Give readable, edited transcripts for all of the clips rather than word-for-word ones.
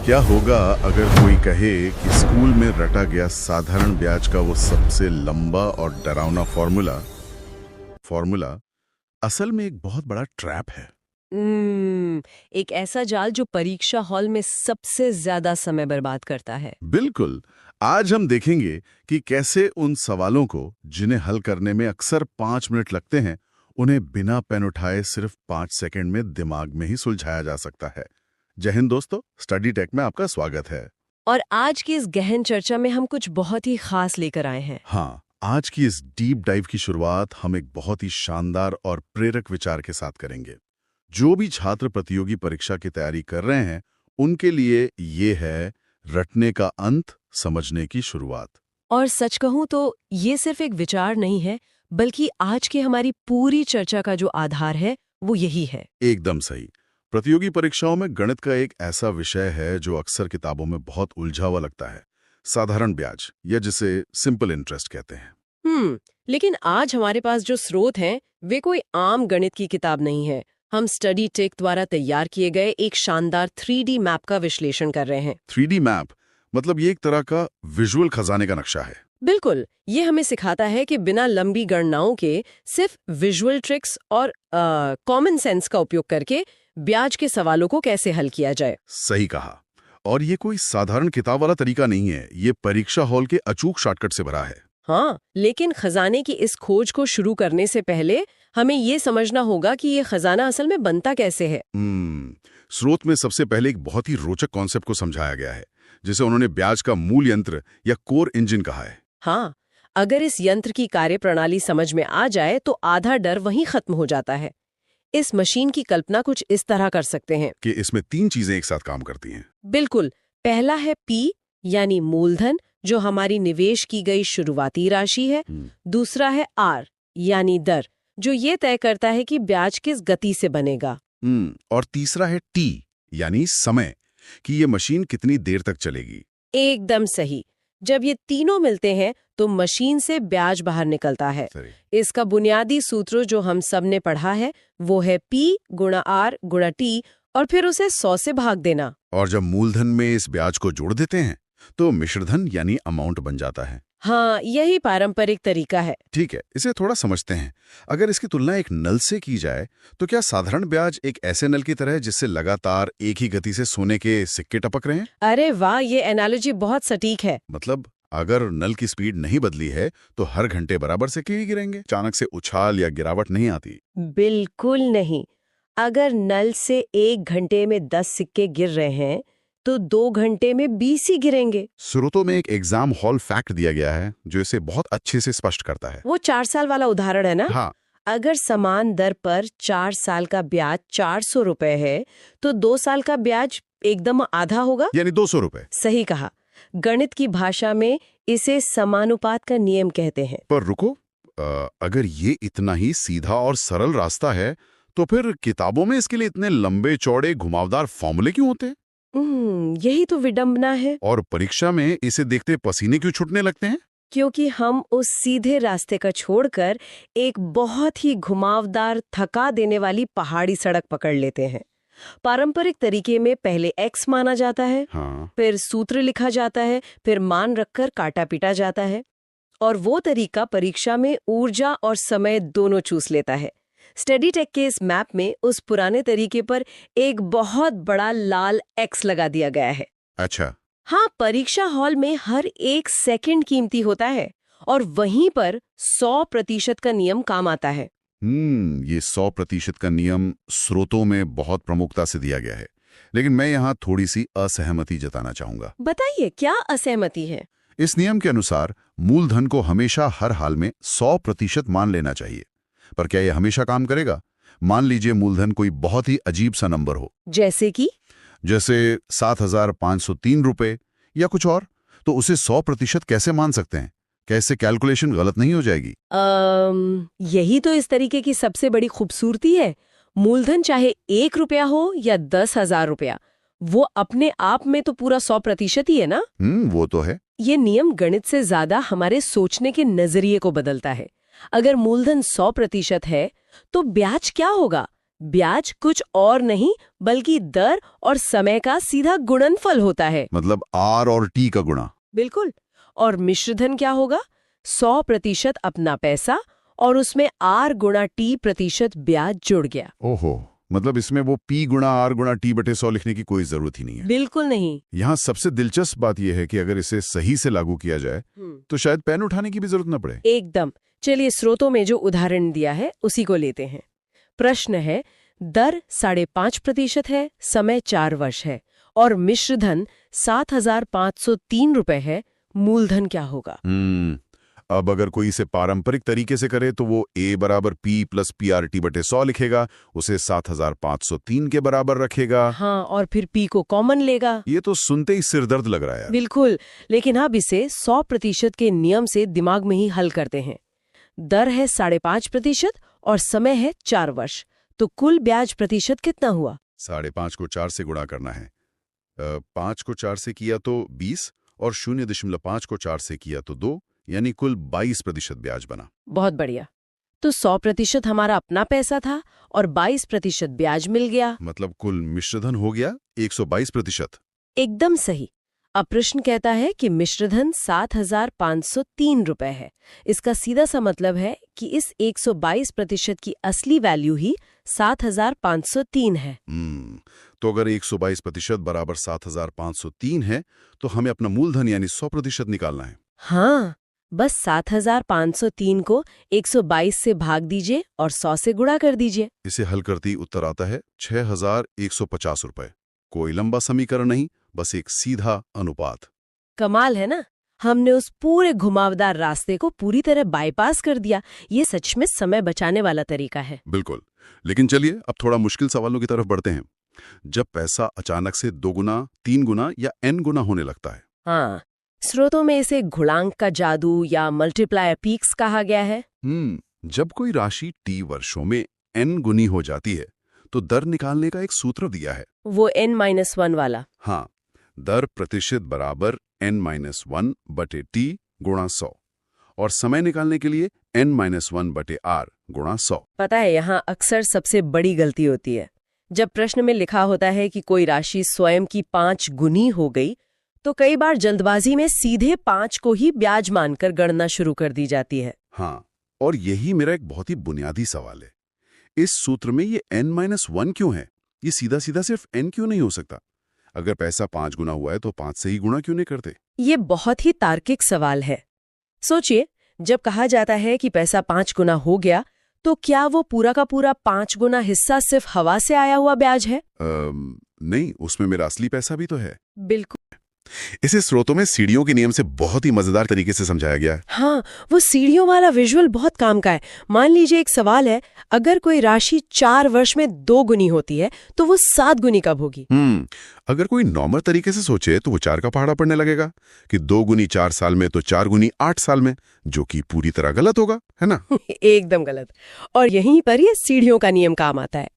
क्या होगा अगर कोई कहे कि स्कूल में रटा गया साधारण ब्याज का वो सबसे लंबा और डरावना फॉर्मूला असल में एक बहुत बड़ा ट्रैप है। एक ऐसा जाल जो परीक्षा हॉल में सबसे ज्यादा समय बर्बाद करता है। बिल्कुल। आज हम देखेंगे कि कैसे उन सवालों को जिन्हें हल करने में अक्सर 5 मिनट लगते हैं, उन्हें बिना पेन उठाए सिर्फ 5 सेकंड में दिमाग में ही सुलझाया जा सकता है। जय हिंद दोस्तों, स्टडी टेक में आपका स्वागत है। और आज की इस गहन चर्चा में हम कुछ बहुत ही खास लेकर आए हैं। हाँ, आज की इस डीप डाइव की शुरुआत हम एक बहुत ही शानदार और प्रेरक विचार के साथ करेंगे। जो भी छात्र प्रतियोगी परीक्षा की तैयारी कर रहे हैं, उनके लिए ये है रटने का अंत, समझने की शुरुआत। और सच कहूं तो ये सिर्फ एक विचार नहीं है, बल्कि आज की हमारी पूरी चर्चा का जो आधार है वो यही है। एकदम सही। प्रतियोगी परीक्षाओं में गणित का एक ऐसा विषय है जो अक्सर किताबों में बहुत उलझा हुआ लगता है, साधारण ब्याज या जिसे सिंपल इंटरेस्ट कहते हैं। लेकिन आज हमारे पास जो स्रोत हैं वे कोई आम गणित की किताब नहीं है। हम स्टडी टेक द्वारा तैयार किए गए एक शानदार 3D मैप का विश्लेषण कर रहे हैं। 3D मैप मतलब ये एक तरह का विजुअल खजाने का नक्शा है। बिल्कुल, ये हमें सिखाता है कि बिना लंबी गणनाओं के सिर्फ विजुअल ट्रिक्स और कॉमन सेंस का उपयोग करके ब्याज के सवालों को कैसे हल किया जाए। सही कहा। और ये कोई साधारण किताब वाला तरीका नहीं है, ये परीक्षा हॉल के अचूक शॉर्टकट से भरा है। हाँ, लेकिन खजाने की इस खोज को शुरू करने से पहले हमें ये समझना होगा कि ये खजाना असल में बनता कैसे है। स्रोत में सबसे पहले एक बहुत ही रोचक कॉन्सेप्ट को समझाया गया है, जिसे उन्होंने ब्याज का मूल यंत्र या कोर इंजन कहा है। हाँ, अगर इस यंत्र की कार्यप्रणाली समझ में आ जाए तो आधा डर वहीं खत्म हो जाता है। इस मशीन की कल्पना कुछ इस तरह कर सकते हैं कि इसमें 3 चीजें एक साथ काम करती हैं। बिल्कुल। पहला है P यानी मूलधन, जो हमारी निवेश की गई शुरुआती राशि है। दूसरा है R यानी दर, जो ये तय करता है कि ब्याज किस गति से बनेगा। और तीसरा है T यानी समय, कि ये मशीन कितनी देर तक चलेगी। एकदम सही। जब ये तीनों मिलते हैं तो मशीन से ब्याज बाहर निकलता है। इसका बुनियादी सूत्र जो हम सब ने पढ़ा है वो है P गुणा R गुणा T और फिर उसे 100 से भाग देना। और जब मूलधन में इस ब्याज को जोड़ देते हैं तो मिश्रधन यानी अमाउंट बन जाता है। हाँ, यही पारंपरिक तरीका है। ठीक है, इसे थोड़ा समझते हैं। अगर इसकी तुलना एक नल से की जाए तो क्या साधारण ब्याज एक ऐसे नल की तरह है जिससे लगातार एक ही गति से सोने के सिक्के टपक रहे हैं? अरे वाह, ये एनालॉजी बहुत सटीक है। मतलब अगर नल की स्पीड नहीं बदली है तो हर घंटे बराबर सिक्के ही गिरेंगे, अचानक से उछाल या गिरावट नहीं आती। बिल्कुल नहीं। अगर नल से 1 घंटे में 10 सिक्के गिर रहे हैं तो 2 घंटे में 20 ही गिरेंगे। स्रोतों में एक एग्जाम हॉल फैक्ट दिया गया है जो इसे बहुत अच्छे से स्पष्ट करता है। वो 4 साल वाला उदाहरण है ना? हाँ। अगर समान दर पर 4 साल का ब्याज 400 रुपए है तो 2 साल का ब्याज एकदम आधा होगा, यानी 200 रुपए। सही कहा। गणित की भाषा में इसे समानुपात का नियम कहते हैं। पर रुको, अगर ये इतना ही सीधा और सरल रास्ता है तो फिर किताबों में इसके लिए इतने लंबे चौड़े घुमावदार फॉर्मूले क्यों होते हैं? यही तो विडंबना है। और परीक्षा में इसे देखते पसीने क्यों छूटने लगते हैं? क्योंकि हम उस सीधे रास्ते का छोड़कर एक बहुत ही घुमावदार, थका देने वाली पहाड़ी सड़क पकड़ लेते हैं। पारंपरिक तरीके में पहले x माना जाता है, हाँ। फिर सूत्र लिखा जाता है, फिर मान रखकर काटा पीटा जाता है। और वो तरीका परीक्षा में ऊर्जा और समय दोनों चूस लेता है। स्टडी टेक के इस मैप में उस पुराने तरीके पर एक बहुत बड़ा लाल X लगा दिया गया है। अच्छा। हाँ, परीक्षा हॉल में हर 1 सेकंड कीमती होता है और वहीं पर 100% का नियम काम आता है। ये 100% का नियम स्रोतों में बहुत प्रमुखता से दिया गया है, लेकिन मैं यहाँ थोड़ी सी असहमति जताना चाहूंगा। बताइए, क्या असहमति है? इस नियम के अनुसार मूलधन को हमेशा हर हाल में 100% मान लेना चाहिए। पर क्या यह हमेशा काम करेगा? मान लीजिए मूलधन कोई बहुत ही अजीब सा नंबर हो, जैसे 7,503 रुपए या कुछ और, तो उसे 100% कैसे मान सकते हैं? कैसे कैलकुलेशन गलत नहीं हो जाएगी? यही तो इस तरीके की सबसे बड़ी खूबसूरती है। मूलधन चाहे 1 रुपया हो या 10,000 रुपया, वो अपने आप में तो पूरा 100% ही है ना? वो तो है। ये नियम गणित से ज्यादा हमारे सोचने के नजरिए को बदलता है। अगर मूलधन 100% है तो ब्याज क्या होगा? ब्याज कुछ और नहीं बल्कि दर और समय का सीधा गुणनफल होता है। मतलब R और T का गुणा। बिल्कुल। और मिश्रधन क्या होगा? 100% अपना पैसा और उसमें R गुणा T प्रतिशत ब्याज जुड़ गया। ओहो, मतलब इसमें वो P गुणा R गुणा T बटे 100 लिखने की कोई जरूरत ही नहीं है। बिल्कुल नहीं। यहाँ सबसे दिलचस्प बात यह है कि अगर इसे सही से लागू किया जाए तो शायद पेन उठाने की भी जरूरत न पड़े। एकदम। चलिए स्रोतों में जो उदाहरण दिया है उसी को लेते हैं। प्रश्न है, दर 5.5% है, समय 4 वर्ष है और मिश्रधन 7,503 रुपए है, मूलधन क्या होगा? अब अगर कोई इसे पारंपरिक तरीके से करे तो वो A बराबर P प्लस PRT बटे 100 लिखेगा, उसे 7,503 के बराबर रखेगा। हाँ, और फिर P को कॉमन लेगा। ये तो सुनते ही सिरदर्द लग रहा है। बिल्कुल, लेकिन अब इसे 100% के नियम से दिमाग में ही हल करते हैं। दर है 5.5% और समय है 4 वर्ष, तो कुल ब्याज प्रतिशत कितना हुआ? 5.5 को 4 से गुणा करना है। 5 को 4 से किया तो 20 और 0.5 को 4 से किया तो 2, यानी कुल 22% ब्याज बना। बहुत बढ़िया। तो 100% हमारा अपना पैसा था और 22% ब्याज मिल गया। मतलब कुल मिश्रधन हो गया 122%। एकदम सही। अब प्रश्न कहता है कि मिश्रधन 7,503 रुपए है। इसका सीधा सा मतलब है कि इस 122% की असली वैल्यू ही 7,503 है। तो अगर 122% बराबर 7,503 है तो हमें अपना मूलधन यानी 100% निकालना है। हाँ, बस 7,503 को 122 से भाग दीजिए और 100 से गुणा कर दीजिए। इसे हल करते ही उत्तर आता है 6,150 रुपए। कोई लंबा समीकरण नहीं, बस एक सीधा अनुपात। कमाल है ना? हमने उस पूरे घुमावदार रास्ते को पूरी तरह बाईपास कर दिया। ये सच में समय बचाने वाला तरीका है। बिल्कुल। लेकिन चलिए अब थोड़ा मुश्किल सवालों की तरफ बढ़ते हैं। जब पैसा अचानक से 2 गुना, 3 गुना या n गुना होने लगता है। हाँ, स्रोतों में इसे गुणांक का जादू या मल्टीप्लायर पीक्स कहा गया है। जब कोई राशि t वर्षों में n गुनी हो जाती है तो दर निकालने का एक सूत्र दिया है। वो n-1 वाला। हाँ, दर प्रतिशत बराबर n-1 बटे t गुणा 100 और समय निकालने के लिए n-1 बटे r गुणा 100। पता है, यहाँ अक्सर सबसे बड़ी गलती होती है। जब प्रश्न में लिखा होता है कि कोई राशि स्वयं की 5 गुनी हो गई, तो कई बार जल्दबाजी में सीधे 5 को ही ब्याज मानकर गणना शुरू कर दी जाती है। हाँ, और यही मेरा एक बहुत ही बुनियादी सवाल है। इस सूत्र में ये n-1 क्यों है? ये सीधा सीधा सिर्फ n क्यों नहीं हो सकता? अगर पैसा 5 गुना हुआ है तो 5 से ही गुणा क्यों नहीं करते? ये बहुत ही तार्किक सवाल है। सोचिए, जब कहा जाता है कि पैसा 5 गुना हो गया, तो क्या वो पूरा का पूरा 5 गुना हिस्सा सिर्फ हवा से आया हुआ ब्याज है? नहीं, उसमें मेरा असली पैसा भी तो है। बिल्कुल। इसे स्रोतों में सीढ़ियों के नियम से बहुत ही मजेदार तरीके से समझाया गया है। हाँ, वो सीढ़ियों वाला विजुअल बहुत काम का है। मान लीजिए एक सवाल है, अगर कोई राशि 4 वर्ष में 2 गुनी होती है तो वो 7 गुनी कब होगी? अगर कोई नॉर्मल तरीके से सोचे तो वो 4 का पहाड़ा पड़ने लगेगा कि 2 गुनी 4 साल में तो 4 गुनी 8 साल में, जो कि पूरी तरह गलत होगा, है ना? एकदम गलत। और यहीं पर ये सीढ़ियों का नियम काम आता है।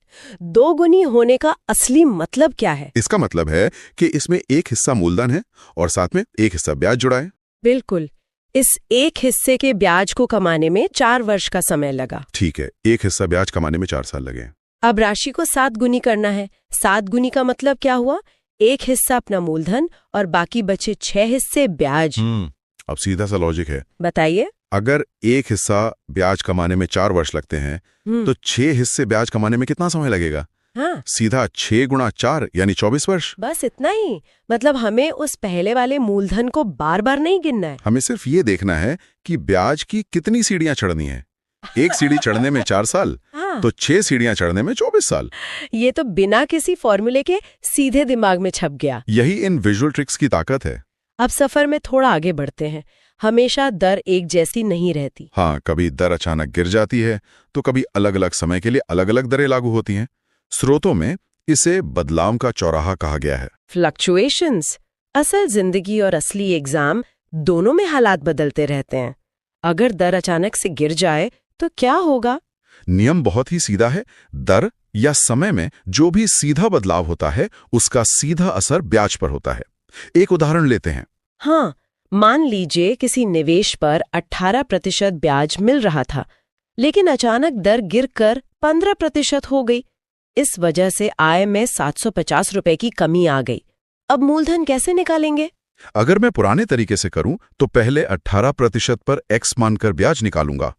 2 गुनी होने का असली मतलब क्या है? इसका मतलब है कि इसमें एक हिस्सा मूलधन है और साथ में एक हिस्सा ब्याज जुड़ा है। बिल्कुल। इस एक हिस्से के ब्याज को कमाने में 4 वर्ष का समय लगा। ठीक है, एक हिस्सा ब्याज कमाने में 4 साल लगे। अब राशि को 7 गुनी करना है। 7 गुनी का मतलब क्या हुआ? एक हिस्सा अपना मूलधन और बाकी बचे 6 हिस्से ब्याज। अब सीधा सा लॉजिक है। बताइए। अगर एक हिस्सा ब्याज कमाने में 4 वर्ष लगते हैं तो 6 हिस्से ब्याज कमाने में कितना समय लगेगा? हाँ, सीधा 6 गुणा 4 यानी 24 वर्ष। बस इतना ही। मतलब हमें उस पहले वाले मूलधन को बार बार नहीं गिनना है। हमें सिर्फ ये देखना है कि ब्याज की कितनी सीढ़ियां चढ़नी है। एक सीढ़ी चढ़ने में 4 साल, तो 6 सीढ़ियां चढ़ने में 24 साल। ये तो बिना किसी फॉर्मूले के सीधे दिमाग में छप गया। यही इन विजुअल ट्रिक्स की ताकत है। अब सफर में थोड़ा आगे बढ़ते हैं। हमेशा दर एक जैसी नहीं रहती। हाँ, कभी दर अचानक गिर जाती है तो कभी अलग अलग समय के लिए अलग अलग दरें लागू होती हैं। स्रोतों में इसे बदलाव का चौराहा कहा गया है। फ्लक्चुएशंस। असल जिंदगी और असली एग्जाम दोनों में हालात बदलते रहते हैं। अगर दर अचानक से गिर जाए तो क्या होगा? नियम बहुत ही सीधा है। दर या समय में जो भी सीधा बदलाव होता है उसका सीधा असर ब्याज पर होता है। एक उदाहरण लेते हैं। हाँ, मान लीजिए किसी निवेश पर 18% ब्याज मिल रहा था, लेकिन अचानक दर गिरकर 15% हो गई। इस वजह से आय में 750 रुपए की कमी आ गई। अब मूलधन कैसे निकालेंगे? अगर मैं पुराने तरीके से करूं तो पहले 18% पर x मानकर ब्याज निकालूंगा,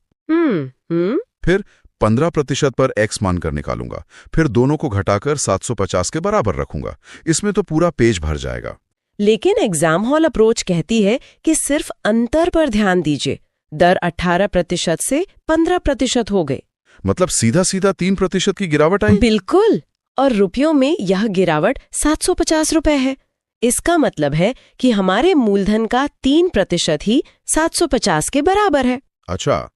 फिर 15% पर x मानकर निकालूंगा, फिर दोनों को घटाकर 750 के बराबर रखूंगा। इसमें तो पूरा पेज भर जाएगा। लेकिन एग्जाम हॉल अप्रोच कहती है कि सिर्फ अंतर पर ध्यान दीजिए। दर 18% से 15% हो गए। मतलब सीधा सीधा 3% की गिरावट आई। बिल्कुल। और रुपयों में यह गिरावट 750 रुपए है। इसका मतलब है कि हमारे मूलधन का 3% ही 750 के बराबर है। अच्छा,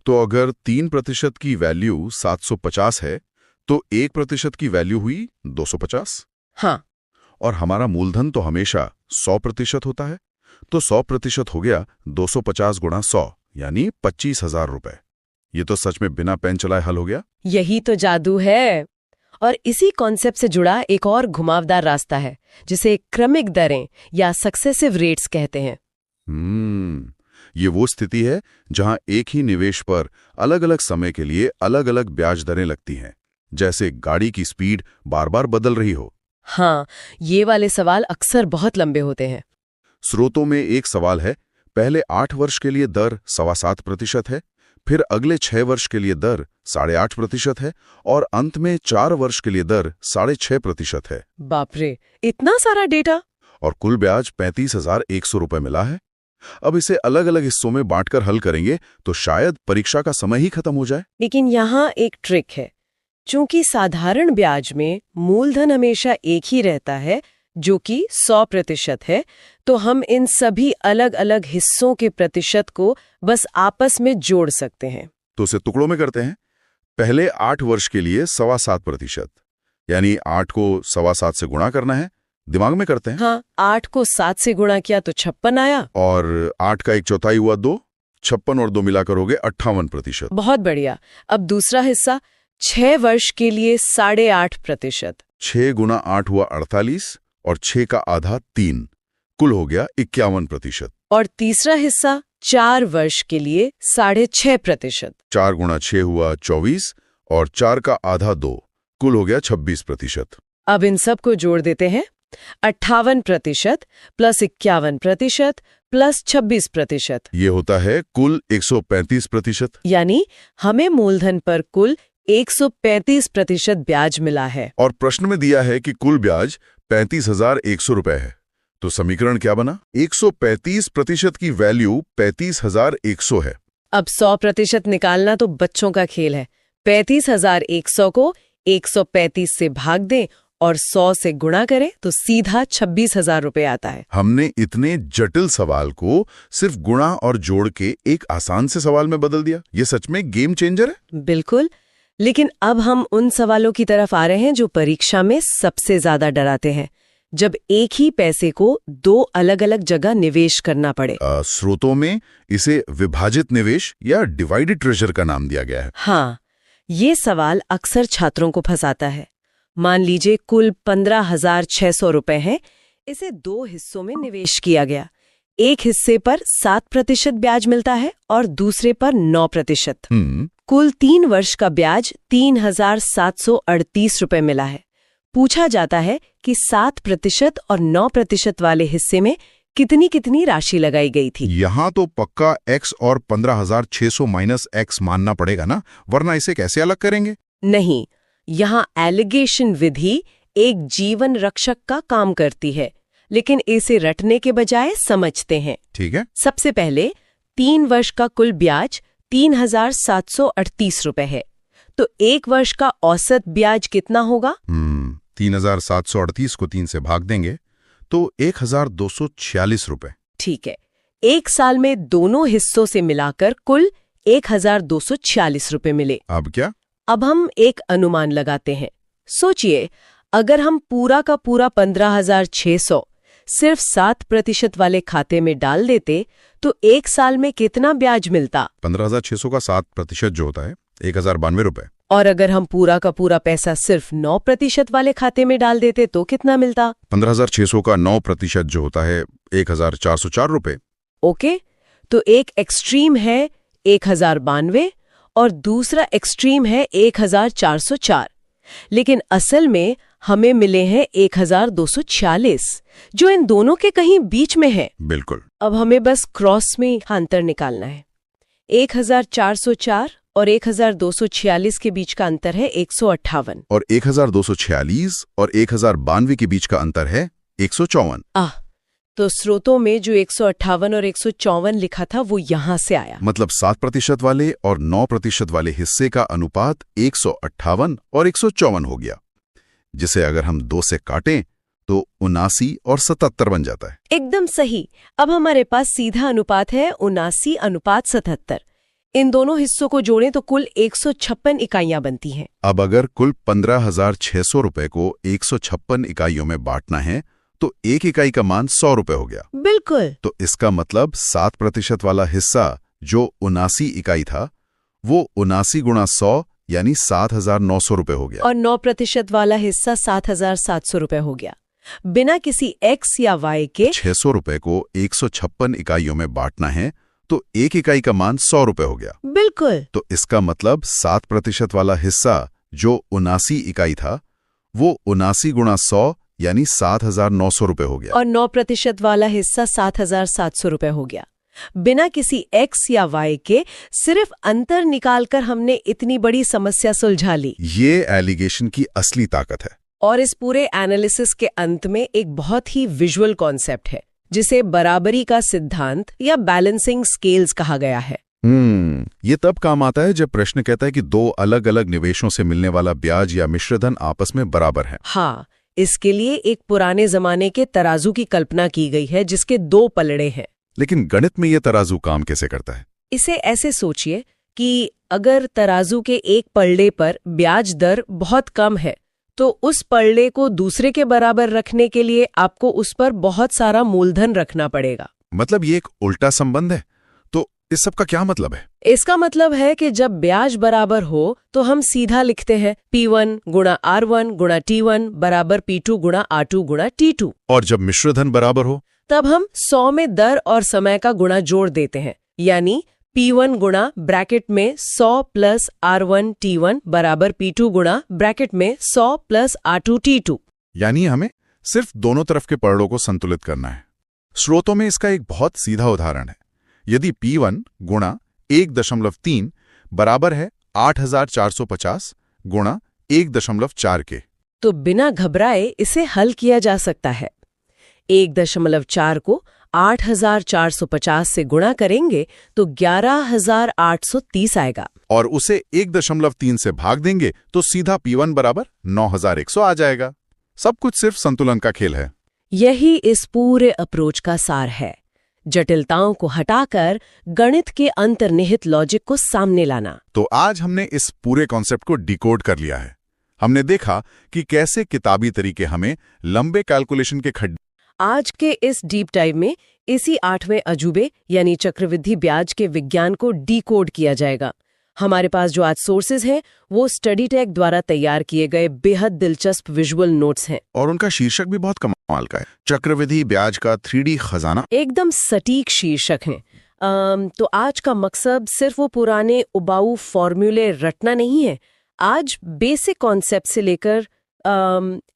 तो अगर 3% की वैल्यू 750 है तो 1% की वैल्यू हुई 250। हाँ। और हमारा मूलधन तो हमेशा 100% होता है, तो 100% हो गया 250 गुणा 100 यानी 25,000 रुपए। ये तो सच में बिना पेन चलाए हल हो गया। यही तो जादू है। और इसी कॉन्सेप्ट से जुड़ा एक और घुमावदार रास्ता है जिसे क्रमिक दरें या सक्सेसिव रेट्स कहते हैं। ये वो स्थिति है जहां एक ही निवेश पर अलग अलग समय के लिए अलग अलग ब्याज दरें लगती हैं, जैसे गाड़ी की स्पीड बार बार बदल रही हो। हाँ, ये वाले सवाल अक्सर बहुत लंबे होते हैं। स्रोतों में एक सवाल है, पहले 8 वर्ष के लिए दर 7.25% है, फिर अगले 6 वर्ष के लिए दर 8.5% है और अंत में 4 वर्ष के लिए दर 6.5% है। बाप रे, इतना सारा डेटा! और कुल ब्याज 35,100 रुपए मिला है। अब इसे अलग अलग हिस्सों में बांटकर हल करेंगे तो शायद परीक्षा का समय ही खत्म हो जाए। लेकिन यहाँ एक ट्रिक है। चूंकि साधारण ब्याज में मूलधन हमेशा एक ही रहता है जो कि 100% है, तो हम इन सभी अलग अलग हिस्सों के प्रतिशत को बस आपस में जोड़ सकते हैं। तो उसे टुकड़ों में करते हैं। पहले 8 वर्ष के लिए 7.25%, यानी 8 को 7.25 से गुणा करना है। दिमाग में करते हैं। हाँ, 8 को 7 से गुणा किया तो 56 आया। और 8 का 1/4 हुआ 2, 56 और 2 मिलाकर हो गए 58%। बहुत बढ़िया। अब दूसरा हिस्सा 6 वर्ष के लिए 8.5%। 6 गुना 8 हुआ 48 और 6 का आधा 3, कुल हो गया 51%। और तीसरा हिस्सा 4 वर्ष के लिए 6.5%। 4 गुना 6 हुआ 24 और 4 का आधा 2, कुल हो गया 26%। अब इन सब को जोड़ देते हैं। 58% प्लस 51% प्लस 26%। ये होता है कुल 135%। यानी हमें मूलधन पर कुल 135% ब्याज मिला है। और प्रश्न में दिया है कि कुल ब्याज 35,100 रुपए है। तो समीकरण क्या बना? 135% की वैल्यू 35,100 है। अब 100% निकालना तो बच्चों का खेल है। 35,100 को 135 से भाग दें और 100 से गुणा करें तो सीधा 26,000 रुपए आता है। हमने इतने जटिल सवाल को सिर्फ गुणा और जोड़ के एक आसान से सवाल में बदल दिया। ये सच में गेम चेंजर है। बिल्कुल। लेकिन अब हम उन सवालों की तरफ आ रहे हैं जो परीक्षा में सबसे ज्यादा डराते हैं, जब एक ही पैसे को 2 अलग अलग जगह निवेश करना पड़े। स्रोतों में इसे विभाजित निवेश या डिवाइडेड ट्रेजर का नाम दिया गया है। हाँ, ये सवाल अक्सर छात्रों को फंसाता है। मान लीजिए कुल 15,600 रुपए हैं, इसे 2 हिस्सों में निवेश किया गया। एक हिस्से पर 7% ब्याज मिलता है और दूसरे पर 9%। कुल 3 वर्ष का ब्याज 3,738 रुपए मिला है। पूछा जाता है कि 7% और 9% वाले हिस्से में कितनी कितनी राशि लगाई गई थी। यहाँ तो पक्का x और 15,600 माइनस x मानना पड़ेगा ना, वरना इसे कैसे अलग करेंगे? नहीं, यहाँ एलिगेशन विधि एक जीवन रक्षक का काम करती है, लेकिन इसे रटने के बजाय समझते हैं। ठीक है। सबसे पहले 3 वर्ष का कुल ब्याज 3,738 रुपए है, तो 1 वर्ष का औसत ब्याज कितना होगा? 3,738 को 3 से भाग देंगे तो 1,246 रुपए। ठीक है। 1 साल में दोनों हिस्सों से मिलाकर कुल 1,246 रुपए मिले। अब क्या? अब हम एक अनुमान लगाते हैं। सोचिए, अगर हम पूरा का पूरा 15,600 सिर्फ 7% वाले खाते में डाल देते तो 1 साल में कितना ब्याज मिलता? 15,600 का 7% जो होता है 1,092 रुपए। और अगर हम पूरा का पूरा पैसा सिर्फ 9% वाले खाते में डाल देते तो कितना मिलता? 15,600 का 9% जो होता है 1,404 रुपए। ओके, तो एक एक्सट्रीम है 1,092 और दूसरा एक्सट्रीम है 1,404। लेकिन असल में हमें मिले हैं 1246, जो इन दोनों के कहीं बीच में है। बिल्कुल। अब हमें बस क्रॉस में अंतर निकालना है। 1404 और 1246 के बीच का अंतर है 158। और 1246 और 1092 के बीच का अंतर है 154। तो स्रोतों में जो 158 और 154 लिखा था वो यहां से आया। मतलब 7% वाले और 9% वाले हिस्से का अनुपात 158 और 154 हो गया, जिसे अगर हम 2 से काटें तो 79 और 77 बन जाता है। एकदम सही। अब हमारे पास सीधा अनुपात है 79:77। इन दोनों हिस्सों को जोड़ें तो कुल 156 इकाइयां बनती हैं। अब अगर कुल 15,600 रुपए को 156 इकाइयों में बांटना है तो एक इकाई का मान 100 रुपए हो गया। बिल्कुल। तो इसका मतलब 7% वाला हिस्सा जो 79 इकाई था वो 79 गुणा 100 यानी 7,900 रुपए हो गया। और 9% वाला हिस्सा 7,700 रुपए हो गया। बिना किसी एक्स या वाई के 600 रुपए को 156 इकाइयों में बांटना है तो एक इकाई का मान 100 रुपए हो गया। बिल्कुल। तो इसका मतलब 7% वाला हिस्सा जो 79 इकाई था वो 79 गुणा 100 यानी 7,900 रुपए हो गया। और 9% वाला हिस्सा 7,700 रुपए हो गया। बिना किसी एक्स या वाई के सिर्फ अंतर निकालकर हमने इतनी बड़ी समस्या सुलझा ली। ये एलिगेशन की असली ताकत है। और इस पूरे एनालिसिस के अंत में एक बहुत ही विजुअल कॉन्सेप्ट है जिसे बराबरी का सिद्धांत या बैलेंसिंग स्केल्स कहा गया है। ये तब काम आता है जब प्रश्न कहता है कि 2 अलग अलग निवेशों से मिलने वाला ब्याज या मिश्रधन आपस में बराबर है। हाँ, इसके लिए एक पुराने जमाने के तराजू की कल्पना की गई है जिसके 2 पलड़े हैं। लेकिन गणित में ये तराजू काम कैसे करता है? इसे ऐसे सोचिए कि अगर तराजू के एक पलड़े पर ब्याज दर बहुत कम है तो उस पलड़े को दूसरे के बराबर रखने के लिए आपको उस पर बहुत सारा मूलधन रखना पड़ेगा। मतलब ये एक उल्टा संबंध है। तो इस सब का क्या मतलब है? इसका मतलब है कि जब ब्याज बराबर हो तो हम सीधा लिखते हैं P1 गुणा R1 गुणा T1 बराबर P2 गुणा R2 गुणा T2। और जब मिश्रधन बराबर हो तब हम 100 में दर और समय का गुणा जोड़ देते हैं, यानी P1 गुणा ब्रैकेट में 100 प्लस R1 T1 बराबर P2 गुणा ब्रैकेट में 100 प्लस R2 T2। यानी हमें सिर्फ दोनों तरफ के पलड़ों को संतुलित करना है। स्रोतों में इसका एक बहुत सीधा उदाहरण है। यदि P1 गुणा 1.3 बराबर है 8,450 गुणा 1.4 के, तो बिना घबराए इसे हल किया जा सकता है। 1.4 को 8,450 से गुणा करेंगे तो 11,830 आएगा। और उसे 1.3 से भाग देंगे तो सीधा P1 बराबर 9,100 आ जाएगा। सब कुछ सिर्फ संतुलन का खेल है। यही इस पूरे अप्रोच का सार है, जटिलताओं को हटाकर गणित के अंतर्निहित लॉजिक को सामने लाना। तो आज हमने इस पूरे कॉन्सेप्ट को डिकोड कर लिया है। हमने देखा कि कैसे किताबी तरीके हमें लंबे कैलकुलेशन के खड्डे। आज के इस डीप डाइव में इसी 8वें अजूबे यानी चक्रवृद्धि ब्याज के विज्ञान को डिकोड किया जाएगा। हमारे पास जो आज सोर्सेज हैं वो स्टडी टेक द्वारा तैयार किए गए बेहद दिलचस्प विजुअल नोट्स हैं। और उनका शीर्षक भी बहुत कमाल का है, चक्रवृद्धि ब्याज का 3D खजाना। एकदम सटीक शीर्षक है। तो आज का मकसद सिर्फ वो पुराने उबाऊ फॉर्मूले रटना नहीं है। आज बेसिक कॉन्सेप्ट से लेकर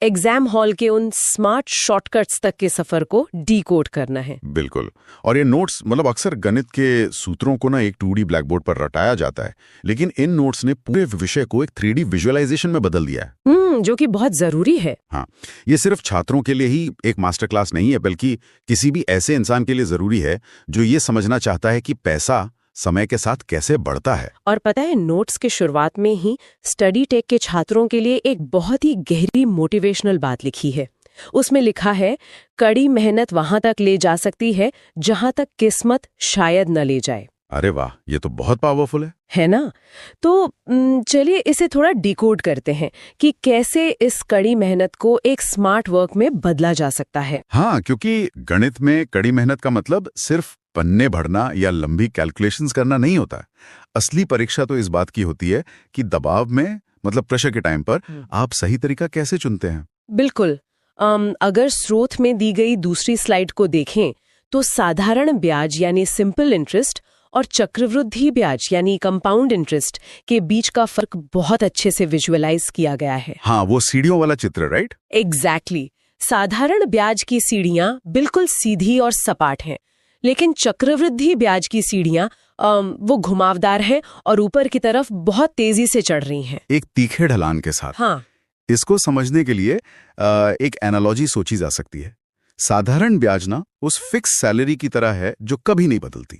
एग्जाम हॉल के उन स्मार्ट शॉर्टकट्स तक के सफर को डीकोड करना है। बिल्कुल। और ये नोट्स मतलब अक्सर गणित के सूत्रों को ना एक 2D ब्लैक बोर्ड पर रटाया जाता है, लेकिन इन नोट्स ने पूरे विषय को एक 3D विजुअलाइजेशन में बदल दिया है। जो कि बहुत जरूरी है। हाँ, ये सिर्फ छात्रों के लिए ही एक मास्टर क्लास नहीं है, बल्कि किसी भी ऐसे इंसान के लिए जरूरी है जो ये समझना चाहता है कि पैसा समय के साथ कैसे बढ़ता है। और पता है, नोट्स के शुरुआत में ही स्टडी टेक के छात्रों के लिए एक बहुत ही गहरी मोटिवेशनल बात लिखी है। उसमें लिखा है, कड़ी मेहनत वहां तक ले जा सकती है जहां तक किस्मत शायद न ले जाए। अरे वाह, ये तो बहुत पावरफुल है ना? तो चलिए इसे थोड़ा डिकोड करते हैं कि कैसे इस कड़ी मेहनत को एक स्मार्ट वर्क में बदला जा सकता है। हाँ, क्योंकि गणित में कड़ी मेहनत का मतलब सिर्फ पन्ने भरना या लंबी कैलकुलेशंस करना नहीं होता। असली परीक्षा तो इस बात की होती है कि दबाव में मतलब प्रेशर के टाइम पर आप सही तरीका कैसे चुनते हैं। बिल्कुल। अगर स्रोत में दी गई दूसरी स्लाइड को देखें तो साधारण ब्याज यानी सिंपल इंटरेस्ट और चक्रवृद्धि ब्याज यानी कंपाउंड इंटरेस्ट के बीच का फर्क बहुत अच्छे से विजुअलाइज किया गया है। हाँ, वो सीढ़ियों वाला चित्र, राइट? एग्जैक्टली। साधारण ब्याज की सीढ़ियां बिल्कुल सीधी और सपाट हैं, लेकिन चक्रवृद्धि ब्याज की सीढ़ियां वो घुमावदार हैं और ऊपर की तरफ बहुत तेजी से चढ़ रही हैं, एक तीखे ढलान के साथ। हाँ। इसको समझने के लिए एक एनालॉजी सोची जा सकती है। साधारण ब्याज ना उस फिक्स सैलरी की तरह है जो कभी नहीं बदलती।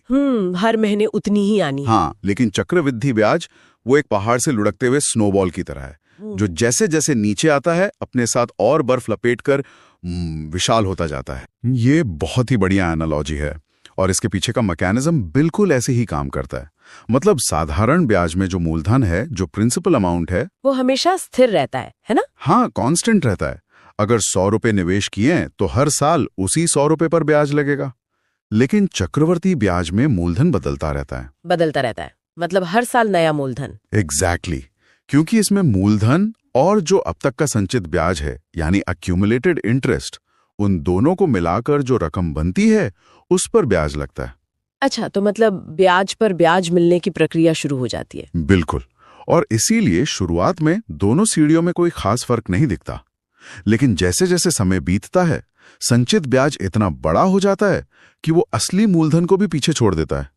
हर महीने उतनी ही आनी। हाँ, लेकिन चक्रवृद्धि ब्याज वो एक पहाड़ से लुढ़कते हुए स्नोबॉल की तरह है, जो जैसे जैसे नीचे आता है अपने साथ और बर्फ लपेटकर विशाल होता जाता है। ये बहुत ही बढ़िया एनालॉजी है और इसके पीछे का मैकेनिज्म बिल्कुल ऐसे ही काम करता है। मतलब साधारण ब्याज में जो मूलधन है, जो प्रिंसिपल अमाउंट है, वो हमेशा स्थिर रहता है ना? हाँ, कांस्टेंट रहता है। अगर 100 रुपए निवेश किए तो हर साल उसी 100 रुपए पर ब्याज लगेगा। लेकिन चक्रवर्ती ब्याज में मूलधन बदलता रहता है, मतलब हर साल नया मूलधन। एग्जैक्टली। क्योंकि इसमें मूलधन और जो अब तक का संचित ब्याज है यानी अक्यूमुलेटेड इंटरेस्ट, उन दोनों को मिलाकर जो रकम बनती है उस पर ब्याज लगता है। अच्छा, तो मतलब ब्याज पर ब्याज मिलने की प्रक्रिया शुरू हो जाती है। बिल्कुल। और इसीलिए शुरुआत में दोनों सीढ़ियों में कोई खास फर्क नहीं दिखता, लेकिन जैसे जैसे समय बीतता है संचित ब्याज इतना बड़ा हो जाता है कि वो असली मूलधन को भी पीछे छोड़ देता है।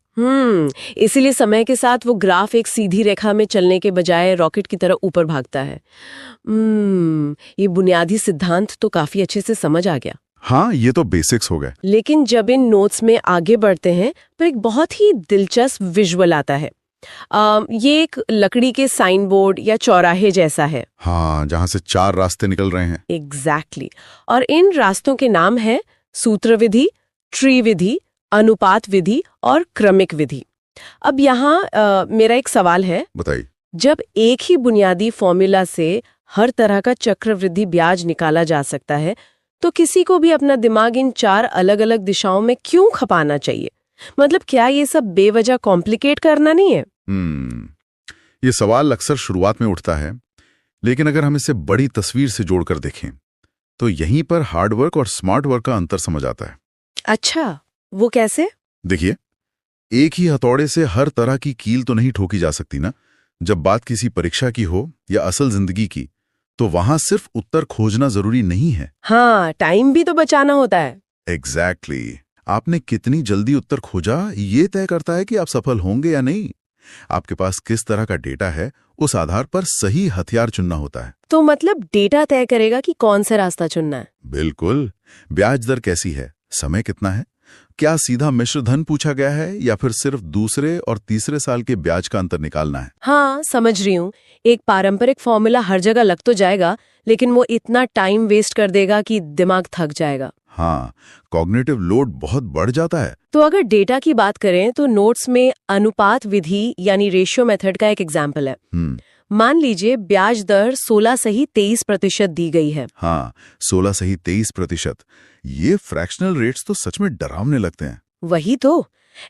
इसीलिए समय के साथ वो ग्राफ एक सीधी रेखा में चलने के बजाय रॉकेट की तरह ऊपर भागता है। ये बुनियादी सिद्धांत तो काफी अच्छे से समझ आ गया। हाँ, ये तो बेसिक्स हो गए। लेकिन जब इन नोट्स में आगे बढ़ते हैं तो एक बहुत ही दिलचस्प विजुअल आता है। ये एक लकड़ी के साइन बोर्ड या चौराहे जैसा है। हाँ, जहां से 4 रास्ते निकल रहे हैं। एग्जैक्टली। और इन रास्तों के नाम है सूत्र विधि, ट्री विधि, अनुपात विधि और क्रमिक विधि। अब यहाँ मेरा एक सवाल है, बताइए। जब एक ही बुनियादी फॉर्मूला से हर तरह का चक्रवृद्धि ब्याज निकाला जा सकता है, तो किसी को भी अपना दिमाग इन 4 अलग अलग दिशाओं में क्यों खपाना चाहिए? मतलब क्या ये सब बेवजह कॉम्प्लिकेट करना नहीं है? ये सवाल अक्सर शुरुआत में उठता है, लेकिन अगर हम इसे बड़ी तस्वीर से जोड़कर देखें तो यहीं पर हार्डवर्क और स्मार्ट वर्क का अंतर समझ आता है। अच्छा, वो कैसे? देखिए, एक ही हथौड़े से हर तरह की कील तो नहीं ठोकी जा सकती ना। जब बात किसी परीक्षा की हो या असल जिंदगी की, तो वहां सिर्फ उत्तर खोजना जरूरी नहीं है। हाँ, टाइम भी तो बचाना होता है। एग्जैक्टली। आपने कितनी जल्दी उत्तर खोजा ये तय करता है कि आप सफल होंगे या नहीं। आपके पास किस तरह का डेटा है, उस आधार पर सही हथियार चुनना होता है। तो मतलब डेटा तय करेगा कि कौन सा रास्ता चुनना है। बिल्कुल। ब्याज दर कैसी है, समय कितना है, क्या सीधा मिश्र धन पूछा गया है या फिर सिर्फ दूसरे और तीसरे साल के ब्याज का अंतर निकालना है। हाँ, समझ रही हूँ। एक पारंपरिक फॉर्मूला हर जगह लग तो जाएगा, लेकिन वो इतना टाइम वेस्ट कर देगा कि दिमाग थक जाएगा। हाँ, कॉग्निटिव लोड बहुत बढ़ जाता है। तो अगर डेटा की बात करें तो नोट्स में अनुपात विधि यानी रेशियो मेथड का एक एग्जाम्पल है। मान लीजिए ब्याज दर 16 सही 23% दी गई है। हाँ, 16 सही 23%। ये फ्रैक्शनल रेट्स तो सच में डरावने लगते हैं। वही तो।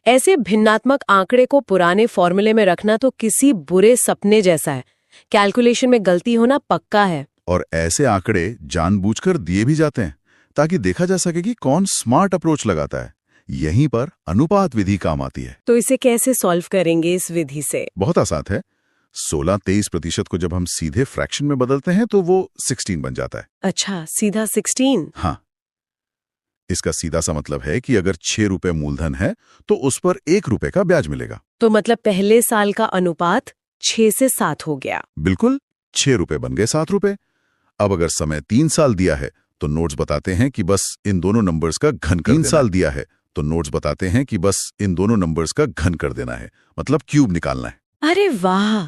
ऐसे भिन्नात्मक आंकड़े को पुराने फॉर्मूले में रखना तो किसी बुरे सपने जैसा है। कैलकुलेशन में गलती होना पक्का है। और ऐसे आंकड़े जानबूझकर दिए भी जाते हैं ताकि देखा जा सके कि कौन स्मार्ट अप्रोच लगाता है। यहीं पर अनुपात विधि काम आती है। तो इसे कैसे सॉल्व करेंगे इस विधि से? बहुत आसान है। 16-23% को जब हम सीधे फ्रैक्शन में बदलते हैं तो वो 16 बन जाता है। अच्छा, सीधा 16? हाँ, इसका सीधा सा मतलब है कि अगर 6 रुपए मूलधन है तो उस पर 1 रुपए का ब्याज मिलेगा। तो मतलब पहले साल का अनुपात 6 से 7 हो गया। बिल्कुल, 6 रुपए बन गए 7 रुपए। अब अगर समय 3 साल दिया है तो नोट्स बताते हैं कि बस इन दोनों नंबर्स का घन कर 3 साल दिया है तो नोट्स बताते हैं कि बस इन दोनों नंबर्स का घन कर देना है, मतलब क्यूब निकालना है। अरे वाह!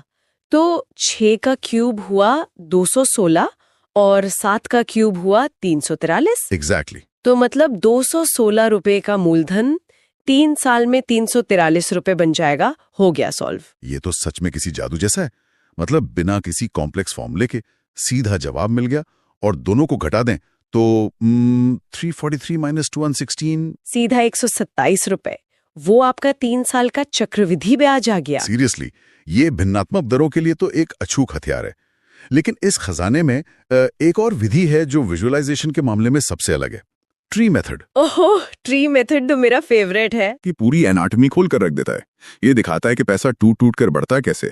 तो 6 का क्यूब हुआ 216 और 7 का क्यूब हुआ 343। एग्जैक्टली। तो मतलब 216 रुपए का मूलधन 3 साल में 343 रुपए बन जाएगा। हो गया सॉल्व। ये तो सच में किसी जादू जैसा है। मतलब बिना किसी कॉम्प्लेक्स फॉर्मूले के सीधा जवाब मिल गया। और दोनों को घटा दें तो 343 - 216 सीधा 127 रुपए। वो आपका 3 साल का चक्रवृद्धि ब्याज आ गया। सीरियसली, ये भिन्नात्मक दरों के लिए तो एक अछूत हथियार है। लेकिन इस खजाने में एक और विधि है जो विजुअलाइजेशन के मामले में सबसे अलग है। Tree method. ओहो, ट्री मेथड तो मेरा फेवरेट है। कि पूरी एनाटॉमी खोल कर रख देता है। ये दिखाता है कि पैसा टूट टूट कर बढ़ता है कैसे।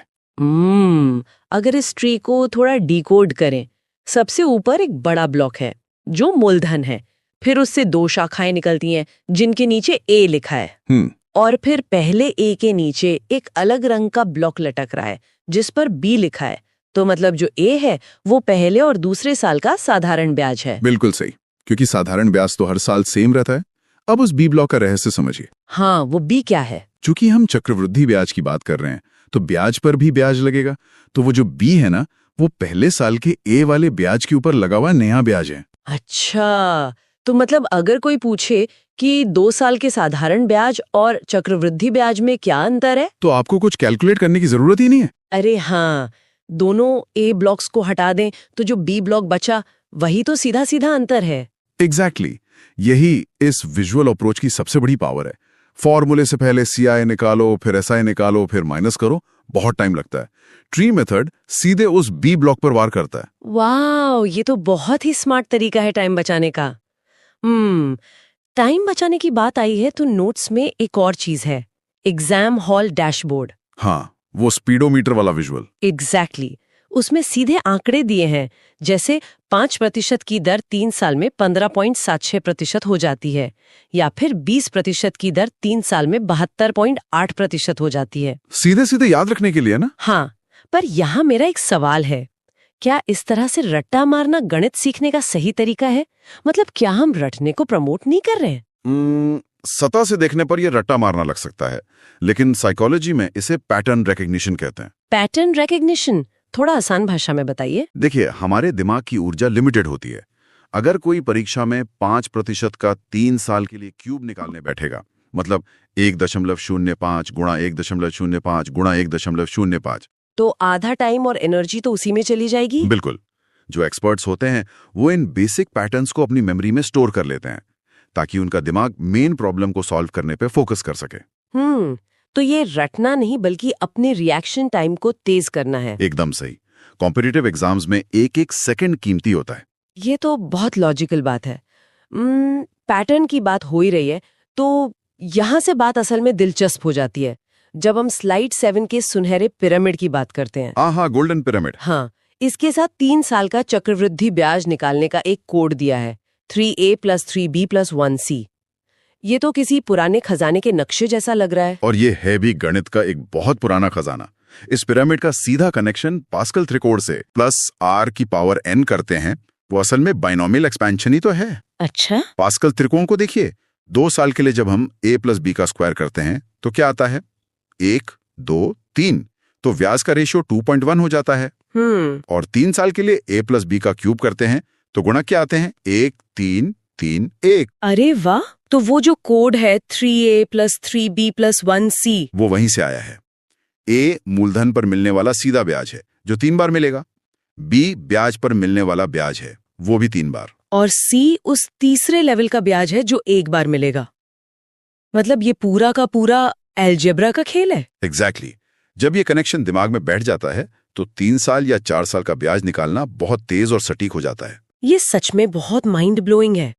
अगर इस ट्री को थोड़ा डिकोड करें, सबसे ऊपर एक बड़ा ब्लॉक है जो मूलधन है, फिर उससे 2 शाखाएं निकलती हैं जिनके नीचे ए लिखा है, और फिर पहले ए के नीचे एक अलग रंग का ब्लॉक लटक रहा है जिस पर बी लिखा है। तो मतलब जो ए है वो पहले और दूसरे साल का साधारण ब्याज है। बिल्कुल सही, क्योंकि साधारण ब्याज तो हर साल सेम रहता है। अब उस बी ब्लॉक का रहस्य समझिए। हाँ, वो बी क्या है? चूंकि हम चक्रवृद्धि ब्याज की बात कर रहे हैं तो ब्याज पर भी ब्याज लगेगा। तो वो जो बी है ना, वो पहले साल के ए वाले ब्याज के ऊपर लगा हुआ नया ब्याज है। अच्छा, तो मतलब अगर कोई पूछे कि 2 साल के साधारण ब्याज और चक्रवृद्धि ब्याज में क्या अंतर है, तो आपको कुछ कैलकुलेट करने की जरूरत ही नहीं है। अरे हाँ, दोनों ए ब्लॉक्स को हटा दें तो जो बी ब्लॉक बचा वही तो सीधा सीधा अंतर है। एग्जैक्टली यही इस विजुअल अप्रोच की सबसे बड़ी पावर है। फॉर्मूले से पहले सीआई निकालो, फिर एसआई निकालो, फिर माइनस करो, बहुत टाइम लगता है। ट्री मेथड सीधे उस बी ब्लॉक पर वार करता है। वाह, ये तो बहुत ही स्मार्ट तरीका है टाइम बचाने का। टाइम बचाने की बात आई है तो नोट्स में एक और चीज है, एग्जाम हॉल डैशबोर्ड। हाँ, वो स्पीडोमीटर वाला विजुअल। एग्जैक्टली उसमें सीधे आंकड़े दिए हैं, जैसे 5% की दर 3 साल में 15.76% हो जाती है, या फिर 20% की दर 3 साल में 72.8% हो जाती है। सीधे सीधे याद रखने के लिए ना। हाँ, पर यहाँ मेरा एक सवाल है, क्या इस तरह से रट्टा मारना गणित सीखने का सही तरीका है? मतलब क्या हम रटने को प्रमोट नहीं कर रहे हैं? सतह से देखने पर यह रट्टा मारना लग सकता है, लेकिन साइकोलॉजी में इसे पैटर्न रिकग्निशन कहते हैं। पैटर्न रिकग्निशन थोड़ा आसान भाषा में बताइए। देखिए, हमारे दिमाग की ऊर्जा लिमिटेड होती है। अगर कोई परीक्षा में 5% का 3 साल के लिए क्यूब निकालने बैठेगा, मतलब 1.05 गुणा 1.05 गुणा 1.05, तो आधा टाइम और एनर्जी तो उसी में चली जाएगी। बिल्कुल। जो एक्सपर्ट्स होते हैं वो इन बेसिक पैटर्न्स को अपनी मेमोरी में स्टोर कर लेते हैं ताकि उनका दिमाग मेन प्रॉब्लम को सॉल्व करने पे फोकस कर सके। तो ये रटना नहीं बल्कि अपने रिएक्शन टाइम को तेज करना है। एकदम सही। कॉम्पिटिटिव एग्जाम्स में एक एक सेकंड कीमती होता है। ये तो बहुत लॉजिकल बात है। पैटर्न की बात हो ही रही है तो यहाँ से बात असल में दिलचस्प हो जाती है जब हम स्लाइड 7 के सुनहरे पिरामिड की बात करते हैं। हाँ, गोल्डन पिरामिड। हाँ, इसके साथ 3 साल का चक्रवृद्धि ब्याज निकालने का एक कोड दिया है, 3A + 3B + 1C। ये तो किसी पुराने खजाने के नक्शे जैसा लग रहा है। और ये है भी गणित का एक बहुत पुराना खजाना। इस पिरामिड का सीधा कनेक्शन पास्कल त्रिकोण से +r⁴n करते हैं। वो असल में बाइनोमियल एक्सपेंशन ही तो है। अच्छा, पास्कल त्रिकोण को देखिए, 2 साल के लिए जब हम a + b का स्क्वायर करते हैं तो क्या आता है? 1, 2, 3। तो व्यास का रेशियो 2.1 हो जाता है। और 3 साल के लिए a + b का क्यूब करते हैं तो गुणक क्या आते हैं? 1, 3, 3, 1। अरे वाह, तो वो जो कोड है 3A + 3B + 1C, वो वहीं से आया है। a मूलधन पर मिलने वाला सीधा ब्याज है जो 3 बार मिलेगा। b ब्याज पर मिलने वाला ब्याज है, वो भी 3 बार। और C उस तीसरे लेवल का ब्याज है जो 1 बार मिलेगा। मतलब ये पूरा का पूरा अलजेब्रा का खेल है। एग्जैक्टली। जब ये कनेक्शन दिमाग में बैठ जाता है तो 3 साल या 4 साल का ब्याज निकालना बहुत तेज और सटीक हो जाता है। ये सच में बहुत माइंड ब्लोइंग है।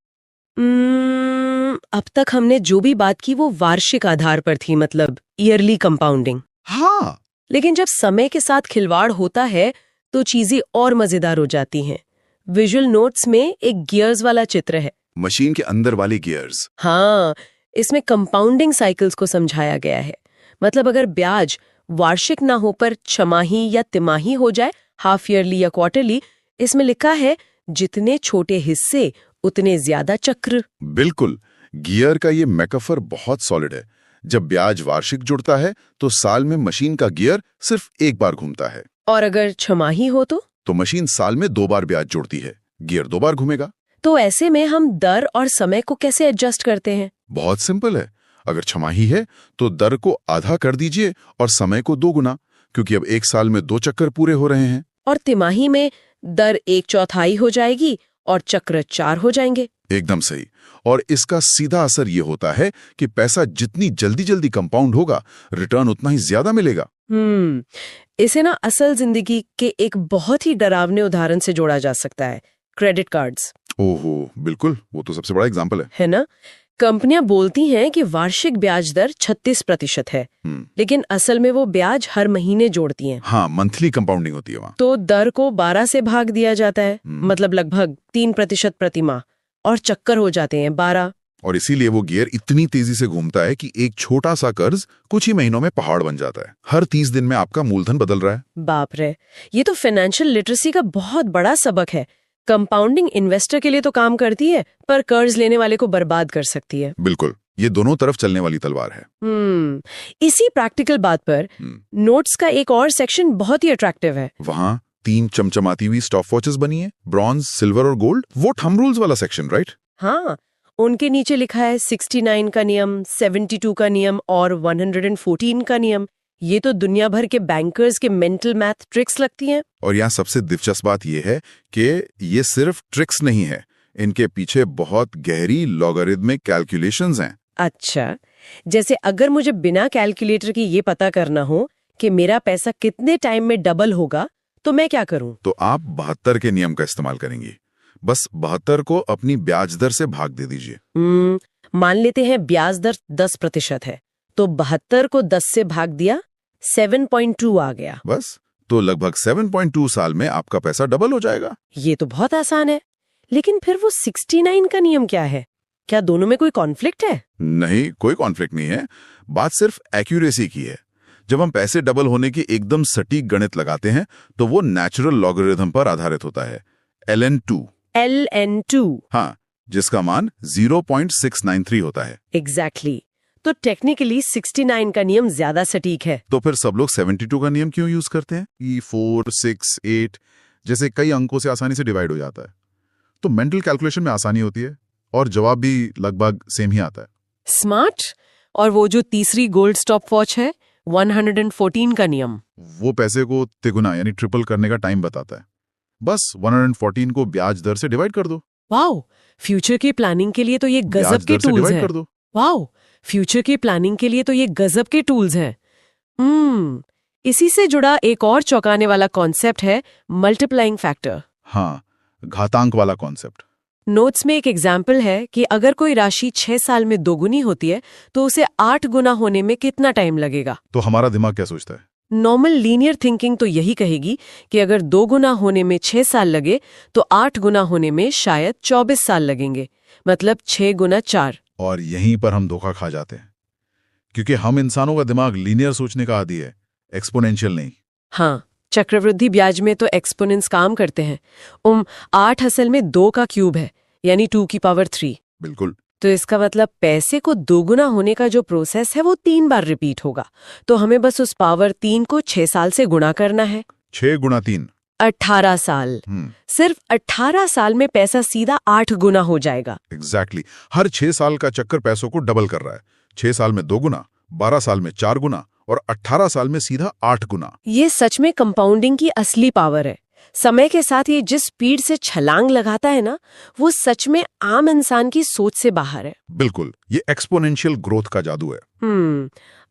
अब तक हमने जो भी बात की वो वार्षिक आधार पर थी, मतलब ईयरली कंपाउंडिंग। हाँ, लेकिन जब समय के साथ खिलवाड़ होता है तो चीजें और मजेदार हो जाती हैं। विजुअल नोट्स में एक गियर्स वाला चित्र है। मशीन के अंदर वाली गियर्स। हाँ, इसमें कंपाउंडिंग साइकिल्स को समझाया गया है। मतलब अगर ब्याज वार्षिक ना हो पर छमाही या तिमाही हो जाए, हाफ ईयरली या क्वार्टरली, इसमें लिखा है जितने छोटे हिस्से उतने ज्यादा चक्र। बिल्कुल। गियर का ये मेटाफर बहुत सॉलिड है। जब ब्याज वार्षिक जुड़ता है तो साल में मशीन का गियर सिर्फ एक बार घूमता है। और अगर छमाही हो तो मशीन साल में 2 बार ब्याज जोड़ती है, गियर 2 बार घूमेगा। तो ऐसे में हम दर और समय को कैसे एडजस्ट करते हैं? बहुत सिंपल है। अगर छमाही है तो दर को आधा कर दीजिए और समय को 2 गुना, क्योंकि अब 1 साल में 2 चक्कर पूरे हो रहे हैं। और तिमाही में दर 1/4 हो जाएगी और चक्र 4 हो जाएंगे। एकदम सही। और इसका सीधा असर ये होता है कि पैसा जितनी जल्दी जल्दी कंपाउंड होगा, रिटर्न उतना ही ज्यादा मिलेगा। इसे ना असल जिंदगी के एक बहुत ही डरावने उदाहरण से जोड़ा जा सकता है, क्रेडिट कार्ड्स। ओहो, बिल्कुल, वो तो सबसे बड़ा एग्जाम्पल है ना? कंपनियां बोलती हैं कि वार्षिक ब्याज दर 36% है, लेकिन असल में वो ब्याज हर महीने जोड़ती हैं। हाँ, मंथली कंपाउंडिंग होती है वहाँ। तो दर को 12 से भाग दिया जाता है, मतलब लगभग 3% प्रति माह, और चक्कर हो जाते हैं 12। और इसीलिए वो गियर इतनी तेजी से घूमता है कि एक छोटा सा कर्ज कुछ ही महीनों में पहाड़ बन जाता है। हर 30 दिन में आपका मूलधन बदल रहा है। बाप रे, ये तो फाइनेंशियल लिटरेसी का बहुत बड़ा सबक है। कंपाउंडिंग इन्वेस्टर के लिए तो काम करती है, पर कर्ज लेने वाले को बर्बाद कर सकती है। बिल्कुल, ये दोनों तरफ चलने वाली तलवार है। इसी प्रैक्टिकल बात पर नोट्स का एक और सेक्शन बहुत ही अट्रैक्टिव है। वहाँ 3 चमचमाती हुई स्टॉप वॉचेस बनी है, ब्रॉन्ज, सिल्वर और गोल्ड। वो थंब रूल्स वाला सेक्शन, राइट? हाँ, उनके नीचे लिखा है 69 का नियम, 72 का नियम और 114 का नियम। ये तो दुनिया भर के बैंकर्स के मेंटल मैथ ट्रिक्स लगती हैं। और यहाँ सबसे दिलचस्प बात यह है कि ये सिर्फ ट्रिक्स नहीं है, इनके पीछे बहुत गहरी लॉगरिदमिक कैलकुलेशंस हैं। अच्छा, जैसे अगर मुझे बिना कैलकुलेटर के ये पता करना हो कि मेरा पैसा कितने टाइम में डबल होगा, तो मैं क्या करूं? तो आप 72 के नियम का इस्तेमाल करेंगी। बस 72 को अपनी ब्याज दर से भाग दे दीजिए। मान लेते हैं ब्याज दर 10% है, तो 72 को 10 से भाग दिया, 7.2 आ गया। बस, तो लगभग 7.2 साल में आपका पैसा डबल हो जाएगा। ये तो बहुत आसान है। लेकिन फिर वो 69 का नियम क्या है? क्या दोनों में कोई कॉन्फ्लिक्ट है? नहीं, कोई कॉन्फ्लिक्ट नहीं है। बात सिर्फ एक्यूरेसी की है। जब हम पैसे डबल होने की एकदम सटीक गणित लगाते हैं, तो वो नेचुरल लॉगरिथम पर आधारित होता है, LN2। हाँ, जिसका मान 0.693 होता है। एग्जैक्टली। तो टेक्निकली 69 का नियम ज्यादा सटीक है। तो फिर सब लोग 72 का नियम क्यों यूज करते हैं? 4, 6, 8 जैसे कई अंकों से आसानी से डिवाइड हो जाता है। तो मेंटल कैलकुलेशन में आसानी होती है और जवाब भी लगभग सेम ही आता है। स्मार्ट। और वो जो तीसरी गोल्ड स्टॉप वॉच है, 114 का नियम, वो पैसे को तिगुना यानी ट्रिपल करने का टाइम बताता है। बस 114 को ब्याज दर से डिवाइड कर दो। वाओ, फ्यूचर की प्लानिंग के लिए तो ये गजब के टूल्स हैं। वाओ, फ्यूचर की प्लानिंग के लिए तो ये गजब के टूल्स हैं। इसी से जुड़ा एक और चौंकाने वाला कॉन्सेप्ट है मल्टीप्लाइंग फैक्टर। हाँ, घातांक वाला कॉन्सेप्ट। नोट्स में एक एग्जाम्पल है कि अगर कोई राशि 6 साल में दोगुनी होती है, तो उसे 8 गुना होने में कितना टाइम लगेगा? तो हमारा दिमाग क्या सोचता है? नॉर्मल लीनियर थिंकिंग तो यही कहेगी कि अगर 2 गुना होने में 6 साल लगे, तो 8 गुना होने में शायद 24 साल लगेंगे, मतलब 6 गुना 4। और यहीं पर हम धोखा खा जाते हैं, क्योंकि हम इंसानों का दिमाग लीनियर सोचने का आदी है, एक्सपोनेंशियल नहीं। हाँ, चक्रवृद्धि ब्याज में तो एक्सपोनेंट्स काम करते हैं। 8 असल में 2 का क्यूब है, यानी 2 की पावर 3। बिल्कुल। तो इसका मतलब पैसे को दोगुना होने का जो प्रोसेस है वो 3 बार रिपीट होगा। तो हमें बस उस पावर 3 को 6 साल से गुणा करना है। 6 गुणा 3 18 साल। सिर्फ 18 साल में पैसा सीधा 8 गुना हो जाएगा। एग्जैक्टली। हर 6 साल का चक्कर पैसों को डबल कर रहा है। 6 साल में 2 गुना, 12 साल में 4 गुना और 18 साल में सीधा 8 गुना। ये सच में कंपाउंडिंग की असली पावर है। समय के साथ ये जिस स्पीड से छलांग लगाता है ना, वो सच में आम इंसान की सोच से बाहर है। बिल्कुल, ये एक्सपोनेंशियल ग्रोथ का जादू है।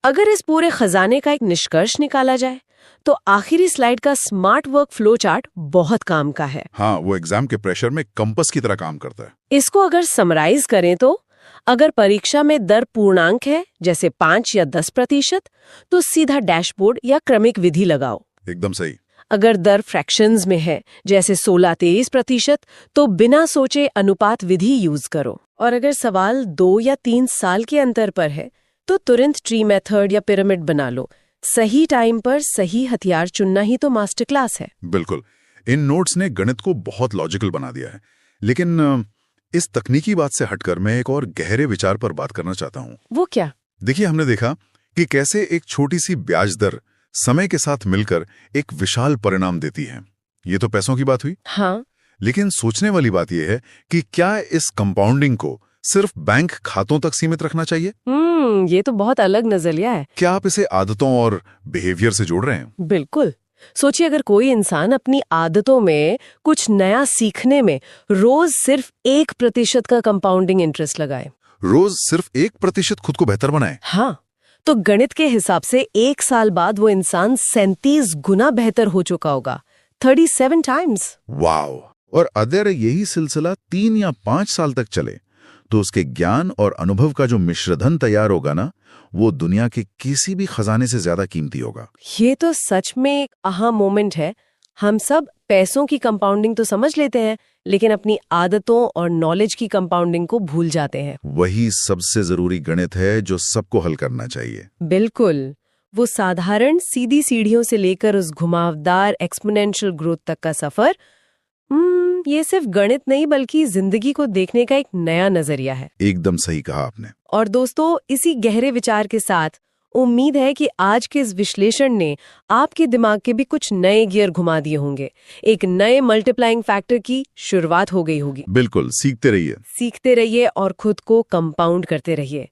अगर इस पूरे खजाने का एक निष्कर्ष निकाला जाए, तो आखिरी स्लाइड का स्मार्ट वर्क फ्लो चार्ट बहुत काम का है। हाँ, वो एग्जाम के प्रेशर में कंपास की तरह काम करता है। इसको अगर समराइज करें तो, अगर परीक्षा में दर पूर्णांक है, जैसे 5 या 10%, तो सीधा डैशबोर्ड या क्रमिक विधि लगाओ। एकदम सही। अगर दर फ्रैक्शंस में है, जैसे 16-23%, तो बिना सोचे अनुपात विधि यूज करो। और अगर सवाल 2 या 3 साल के अंतर पर है, तो तुरंत ट्री मेथड या पिरामिड बना लो। सही टाइम पर सही हथियार चुनना ही तो मास्टर क्लास है। बिल्कुल। इन नोट्स ने गणित को बहुत लॉजिकल बना दिया है। लेकिन इस तकनीकी बात से हटकर मैं एक और गहरे विचार पर बात करना चाहता हूँ। वो क्या? देखिए, हमने देखा कि कैसे एक छोटी सी ब्याज दर समय के साथ मिलकर एक विशाल परिणाम देती है। ये तो पैसों की बात हुई। हाँ। लेकिन सोचने वाली बात यह है कि क्या इस कंपाउंडिंग को सिर्फ बैंक खातों तक सीमित रखना चाहिए? ये तो बहुत अलग नजरिया है। क्या आप इसे आदतों और बिहेवियर से जोड़ रहे हैं? बिल्कुल। सोचिए, अगर कोई इंसान अपनी आदतों में कुछ नया सीखने में रोज सिर्फ 1% का कंपाउंडिंग इंटरेस्ट लगाए, रोज सिर्फ 1% खुद को बेहतर बनाए, हाँ, तो गणित के हिसाब से 1 साल बाद वो इंसान 37 गुना बेहतर हो चुका होगा। 37 टाइम्स। वाओ। और अगर यही सिलसिला 3 या 5 साल तक चले तो उसके ज्ञान और अनुभव का जो मिश्रधन तैयार होगा ना, वो दुनिया के किसी भी खजाने से ज्यादा कीमती होगा। ये तो सच में एक आहा मोमेंट है। हम सब पैसों की कंपाउंडिंग तो समझ लेते हैं, लेकिन अपनी आदतों और नॉलेज की कंपाउंडिंग को भूल जाते हैं। वही सबसे जरूरी गणित है जो सबको हल करना चाहिए। बिल्कुल, वो साधारण सीधी सीढ़ियों से लेकर उस घुमावदार एक्सपोनेंशियल ग्रोथ तक का सफर, ये सिर्फ गणित नहीं बल्कि जिंदगी को देखने का एक नया नजरिया है। एकदम सही कहा आपने। और दोस्तों, इसी गहरे विचार के साथ उम्मीद है कि आज के इस विश्लेषण ने आपके दिमाग के भी कुछ नए गियर घुमा दिए होंगे। एक नए मल्टीप्लाइंग फैक्टर की शुरुआत हो गई होगी। बिल्कुल, सीखते रहिए और खुद को कंपाउंड करते रहिए।